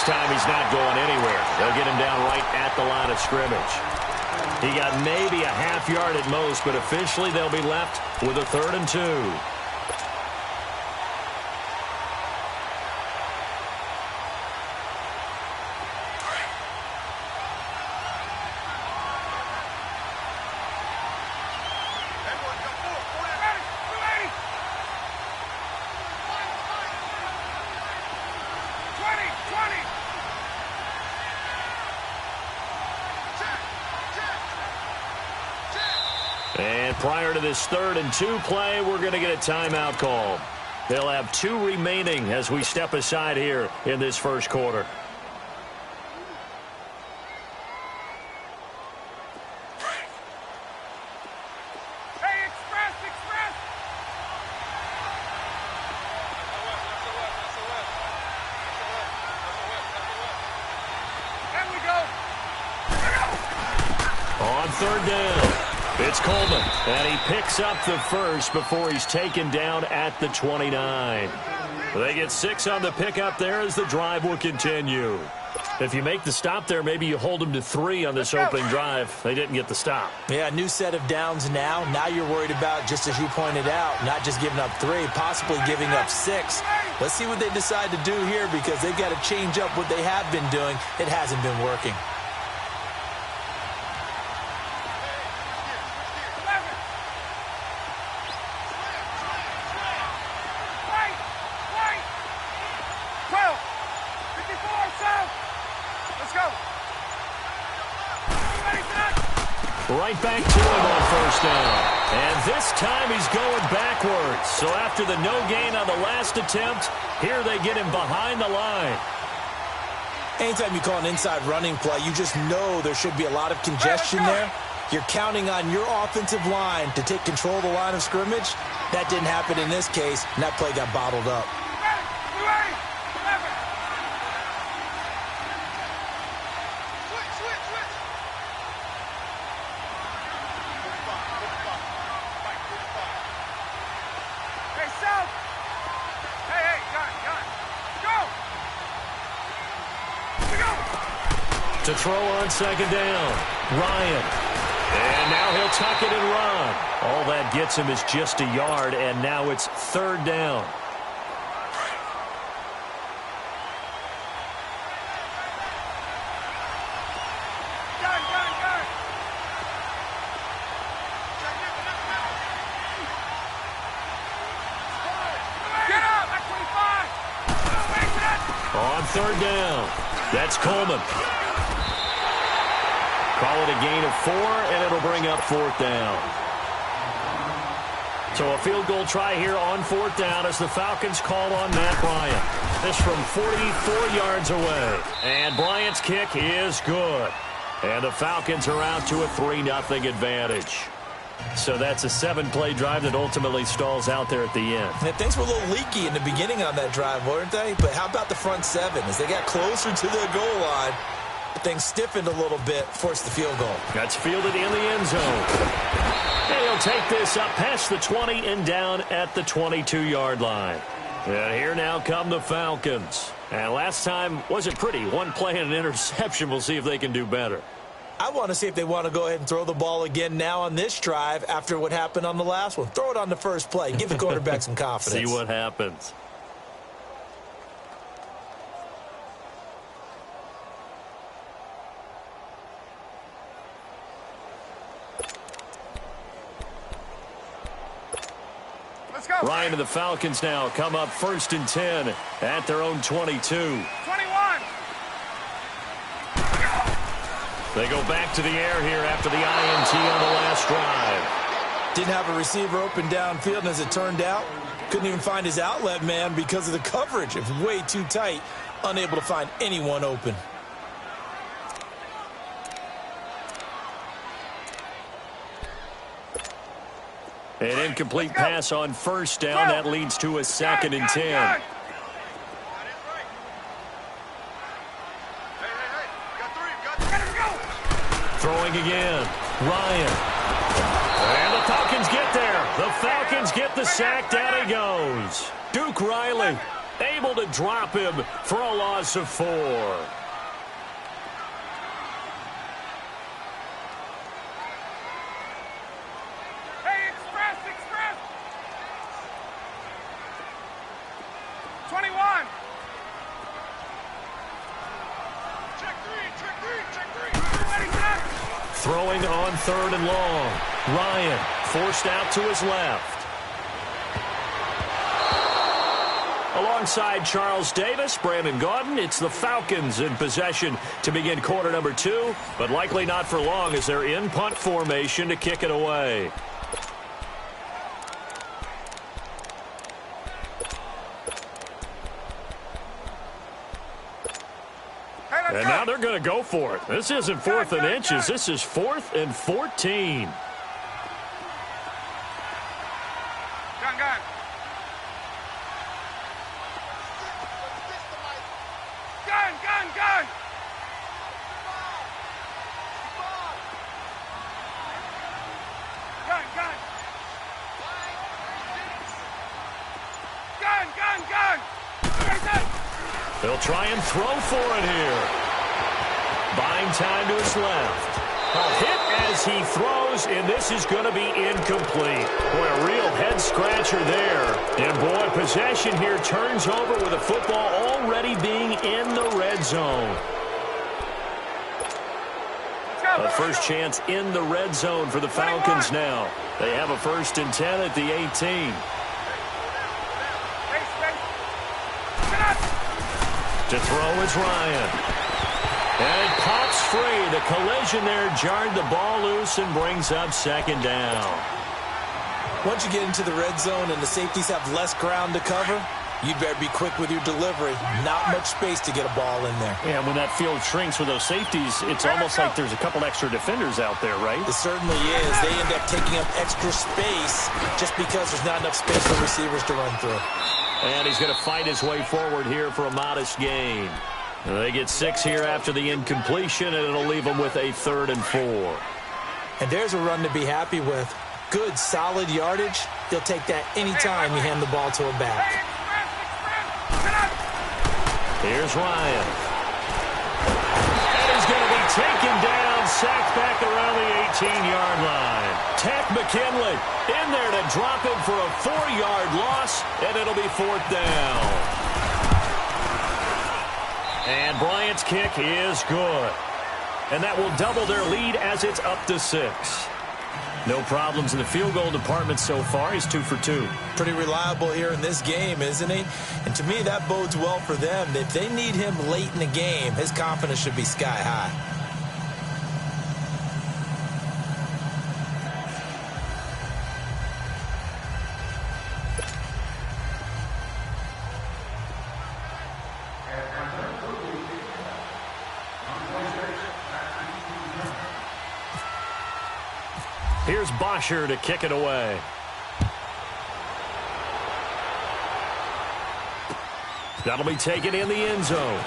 time he's not going anywhere. They'll get him down right at the line of scrimmage. He got maybe a half yard at most, but officially they'll be left with a 3rd and 2. And prior to this 3rd and 2 play, we're going to get a timeout call. They'll have 2 remaining as we step aside here in this first quarter. On 3rd down. It's Coleman, and he picks up the first before he's taken down at the 29. They get 6 on the pickup there as the drive will continue. If you make the stop there, maybe you hold them to 3 on this opening drive. They didn't get the stop. Yeah, new set of downs now. Now you're worried about, just as you pointed out, not just giving up 3, possibly giving up 6. Let's see what they decide to do here because they've got to change up what they have been doing. It hasn't been working. Right back to him on 1st down. And this time he's going backwards. So after the no gain on the last attempt, here they get him behind the line. Anytime you call an inside running play, you just know there should be a lot of congestion there. You're counting on your offensive line to take control of the line of scrimmage. That didn't happen in this case, and that play got bottled up. To throw on 2nd down, Ryan. And now he'll tuck it and run. All that gets him is just a yard, and now it's 3rd down. On 3rd down, that's Coleman. Call it a gain of 4, and it'll bring up 4th down. So a field goal try here on 4th down as the Falcons call on Matt Bryant. This from 44 yards away. And Bryant's kick is good. And the Falcons are out to a 3-0 advantage. So that's a 7-play drive that ultimately stalls out there at the end. And things were a little leaky in the beginning on that drive, weren't they? But how about the front 7? As they got closer to the goal line, things stiffened a little bit, forced the field goal. That's fielded in the end zone. And he'll take this up past the 20 and down at the 22-yard line. And here now come the Falcons. And last time wasn't pretty. 1 play and an interception. We'll see if they can do better. I want to see if they want to go ahead and throw the ball again now on this drive after what happened on the last one. Throw it on the first play. Give the quarterback some confidence. See what happens. Ryan and the Falcons now come up 1st and 10 at their own 22. 21. They go back to the air here after the INT on the last drive. Didn't have a receiver open downfield, and as it turned out, couldn't even find his outlet man because of the coverage. It was way too tight, unable to find anyone open. An incomplete pass on 1st down. That leads to a 2nd and 10. Throwing again. Ryan. And the Falcons get there. The Falcons get the sack. Down he goes. Duke Riley. able to drop him for a loss of 4. Hey, express! 21! Check three! Ready, set! Throwing on 3rd and long. Ryan forced out to his left. Alongside Charles Davis, Brandon Gaudin, it's the Falcons in possession to begin quarter number 2, but likely not for long as they're in punt formation to kick it away. And now they're going to go for it. This isn't 4th and inches. This is 4th and 14. Gun. Gun. They'll try and throw for it here. Buying time to his left. A hit as he throws, and this is going to be incomplete. Boy, a real head-scratcher there. And, boy, possession here turns over with the football already being in the red zone. A first chance in the red zone for the Falcons now. They have a 1st and 10 at the 18. To throw is Ryan. And it pops free. The collision there jarred the ball loose and brings up 2nd down. Once you get into the red zone and the safeties have less ground to cover, you'd better be quick with your delivery. Not much space to get a ball in there. Yeah, when that field shrinks with those safeties, it's almost like there's a couple extra defenders out there, right? It certainly is. They end up taking up extra space just because there's not enough space for receivers to run through. And he's going to fight his way forward here for a modest gain. They get 6 here after the incompletion, and it'll leave them with a 3rd and 4. And there's a run to be happy with. Good, solid yardage. He'll take that anytime you hand the ball to a back. Here's Ryan. And he's going to be taken down, sacked back around the 18-yard line. Tech McKinley in there to drop him for a 4-yard loss, and it'll be 4th down. And Bryant's kick is good. And that will double their lead as it's up to 6. No problems in the field goal department so far. He's 2 for 2. Pretty reliable here in this game, isn't he? And to me, that bodes well for them. If they need him late in the game, his confidence should be sky high. Here's Bosher to kick it away. That'll be taken in the end zone.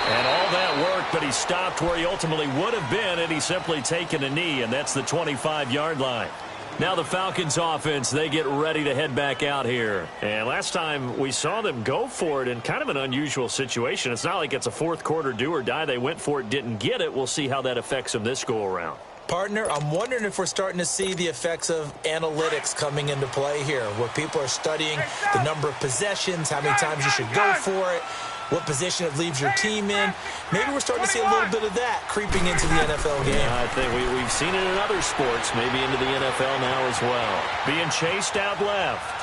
And all that work, but he stopped where he ultimately would have been, and he's simply taken a knee, and that's the 25-yard line. Now the Falcons offense, they get ready to head back out here. And last time we saw them go for it in kind of an unusual situation. It's not like it's a fourth quarter do or die. They went for it, didn't get it. We'll see how that affects them this go-around. Partner, I'm wondering if we're starting to see the effects of analytics coming into play here, where people are studying the number of possessions, how many times you should go for it, what position it leaves your team in. Maybe we're starting to see a little bit of that creeping into the NFL game. Yeah, I think we've seen it in other sports, maybe into the NFL now as well. Being chased out left.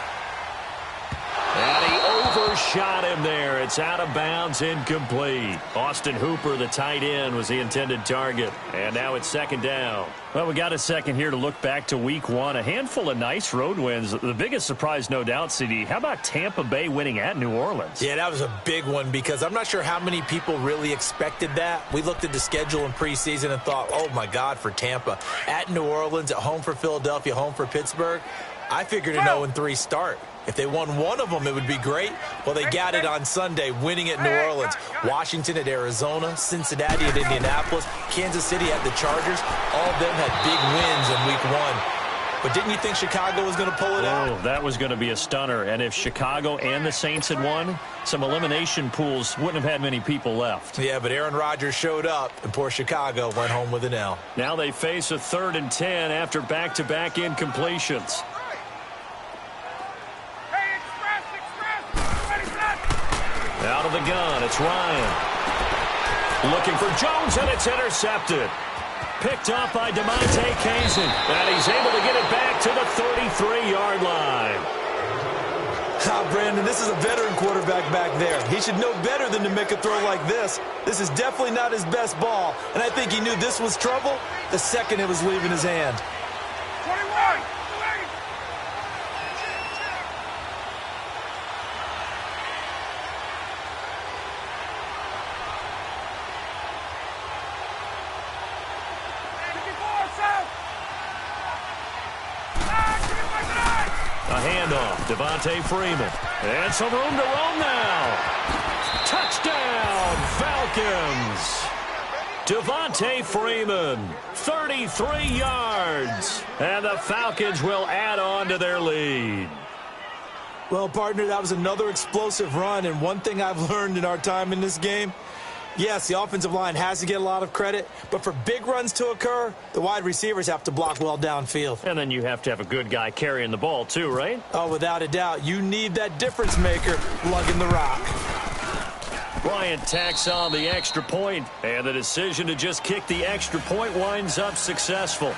And he overshot him there. It's out of bounds, incomplete. Austin Hooper, the tight end, was the intended target. And now it's second down. Well, we got a second here to look back to week one. A handful of nice road wins. The biggest surprise, no doubt, CD. How about Tampa Bay winning at New Orleans? Yeah, that was a big one because I'm not sure how many people really expected that. We looked at the schedule in preseason and thought, oh, my God, for Tampa. At New Orleans, at home for Philadelphia, home for Pittsburgh. I figured an 0-3 start. If they won one of them, it would be great. Well, they got it on Sunday, winning at New Orleans. Washington at Arizona, Cincinnati at Indianapolis, Kansas City at the Chargers. All of them had big wins in week one. but didn't you think Chicago was going to pull it out? Oh, that was going to be a stunner. And if Chicago and the Saints had won, some elimination pools wouldn't have had many people left. Yeah, but Aaron Rodgers showed up, and poor Chicago went home with an L. Now they face a 3rd and 10 after back-to-back incompletions. Hey, express! Ready, set! Out of the gun, it's Ryan. Looking for Jones, and it's intercepted. Picked off by DeMonte Kazin, and he's able to get it back to the 33-yard line. Brandon, this is a veteran quarterback back there. He should know better than to make a throw like this. This is definitely not his best ball, and I think he knew this was trouble the second it was leaving his hand. 21! A handoff, Devontae Freeman. And some room to roam now. Touchdown, Falcons. Devontae Freeman, 33 yards. And the Falcons will add on to their lead. Well, partner, that was another explosive run, and one thing I've learned in our time in this game, yes, the offensive line has to get a lot of credit, but for big runs to occur, the wide receivers have to block well downfield. And then you have to have a good guy carrying the ball too, right? Oh, without a doubt. You need that difference maker lugging the rock. Bryant tacks on the extra point, and the decision to just kick the extra point winds up successful.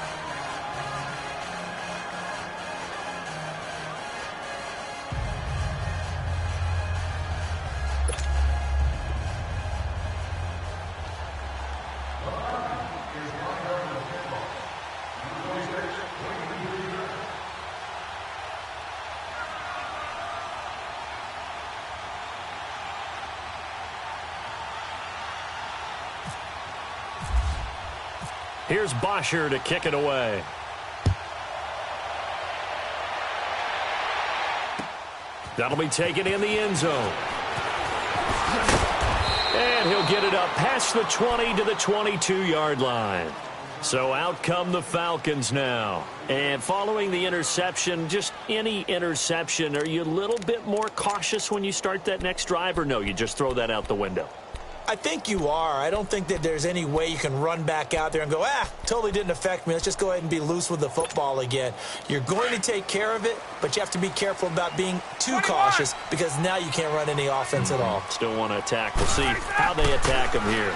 Here's Bosher to kick it away. That'll be taken in the end zone. And he'll get it up past the 20 to the 22-yard line. So out come the Falcons now. And following the interception, just any interception, are you a little bit more cautious when you start that next drive, or no, you just throw that out the window? I think you are. I don't think that there's any way you can run back out there and go, totally didn't affect me. Let's just go ahead and be loose with the football again. You're going to take care of it, but you have to be careful about being too cautious because now you can't run any offense at all. Still want to attack. We'll see how they attack him here.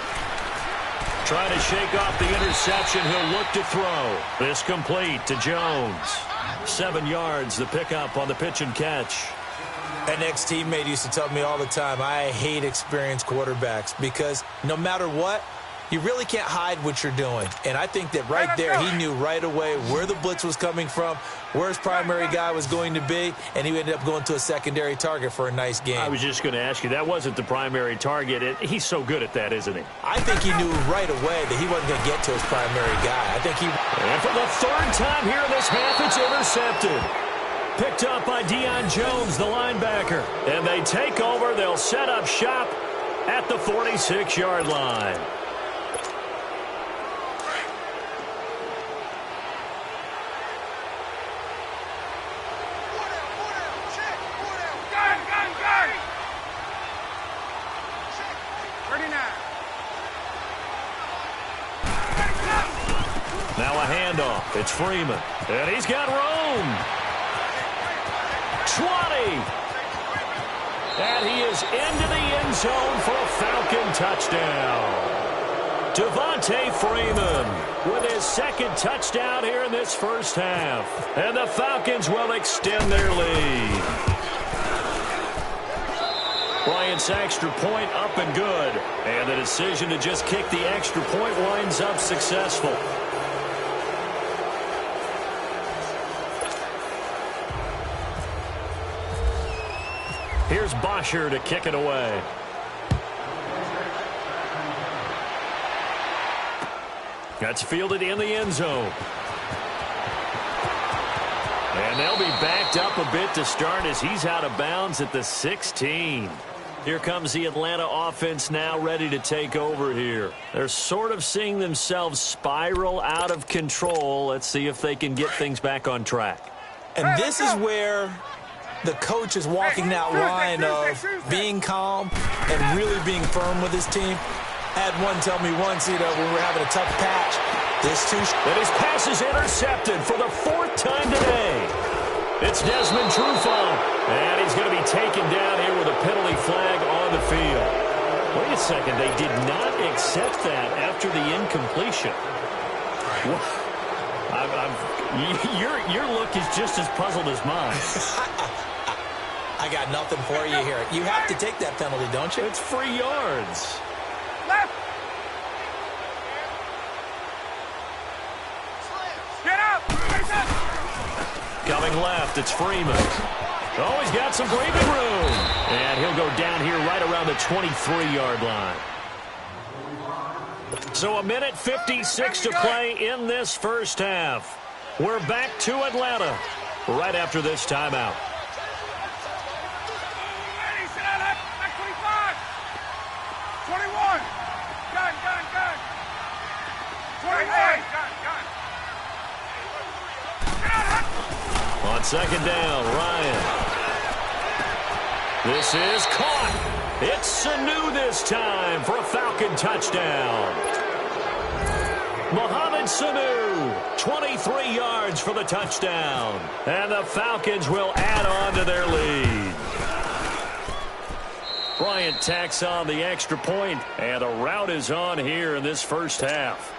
Trying to shake off the interception. He'll look to throw. This complete to Jones. 7 yards, the pickup on the pitch and catch. An ex-teammate used to tell me all the time, I hate experienced quarterbacks because no matter what, you really can't hide what you're doing. And I think that right there, he knew right away where the blitz was coming from, where his primary guy was going to be, and he ended up going to a secondary target for a nice game. I was just going to ask you, that wasn't the primary target. He's so good at that, isn't he? I think he knew right away that he wasn't going to get to his primary guy. I think he... And for the 3rd time here in this half, it's intercepted. Picked up by Deion Jones, the linebacker. And they take over. They'll set up shop at the 46-yard line. Gun! 39. Now a handoff. It's Freeman. And he's got room. 20. And he is into the end zone for a Falcon touchdown. Devontae Freeman with his 2nd touchdown here in this first half. And the Falcons will extend their lead. Bryant's extra point up and good. And the decision to just kick the extra point winds up successful. Here's Bosher to kick it away. That's fielded in the end zone. And they'll be backed up a bit to start as he's out of bounds at the 16. Here comes the Atlanta offense now ready to take over here. They're sort of seeing themselves spiral out of control. Let's see if they can get things back on track. And this is where the coach is walking that line of being calm and really being firm with his team. Had one tell me once, when we're having a tough patch, and his pass is intercepted for the 4th time today. It's Desmond Trufant, and he's going to be taken down here with a penalty flag on the field. Wait a second, they did not accept that after the incompletion. Your look is just as puzzled as mine. I got nothing for you here. You have to take that penalty, don't you? It's free yards. Left. Get up. Coming left, it's Freeman. Oh, he's got some breathing room. And he'll go down here right around the 23-yard line. So 1:56 to play in this first half. We're back to Atlanta right after this timeout. Ready, sit down, back 25. 21. Gun. 21. Gun. Get out. On second down, Ryan. This is caught. It's Sanu this time for a Falcon touchdown. Mohamed Sanu, 23 yards for the touchdown. And the Falcons will add on to their lead. Bryant tacks on the extra point, and a rout is on here in this first half.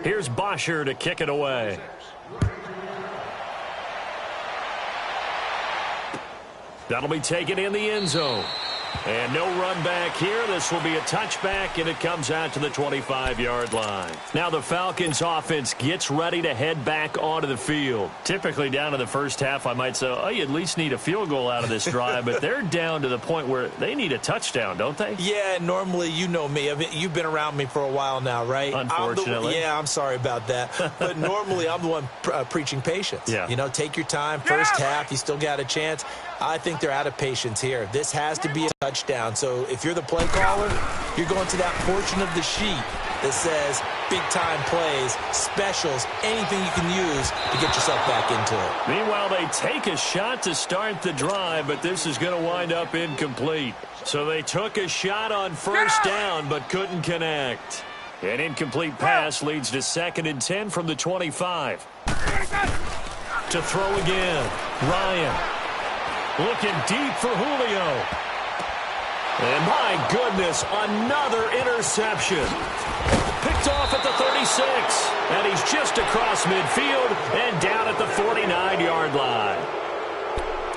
Here's Bosher to kick it away. That'll be taken in the end zone. And no run back here. This will be a touchback, and it comes out to the 25-yard line. Now the Falcons offense gets ready to head back onto the field. Typically down to the first half, I might say, oh, you at least need a field goal out of this drive, but they're down to the point where they need a touchdown, don't they? Yeah, normally, you know me. I mean, you've been around me for a while now, right? Unfortunately. I'm sorry about that. But normally, I'm the one preaching patience. Yeah. Take your time. First half, you still got a chance. I think they're out of patience here. This has to be a touchdown. So if you're the play caller, you're going to that portion of the sheet that says big-time plays, specials, anything you can use to get yourself back into it. Meanwhile, they take a shot to start the drive, but this is going to wind up incomplete. So they took a shot on first down, but couldn't connect. An incomplete pass leads to 2nd and 10 from the 25. To throw again, Ryan. Looking deep for Julio. And my goodness, another interception. Picked off at the 36. And he's just across midfield and down at the 49-yard line.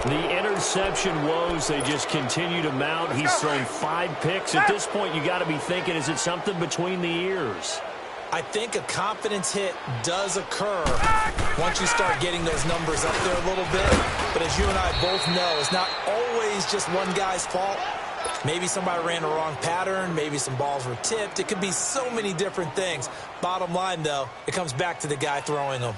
The interception woes, they just continue to mount. He's thrown 5 picks. At this point, you got to be thinking, is it something between the ears? I think a confidence hit does occur once you start getting those numbers up there a little bit. But as you and I both know, it's not always just one guy's fault. Maybe somebody ran the wrong pattern. Maybe some balls were tipped. It could be so many different things. Bottom line, though, it comes back to the guy throwing them.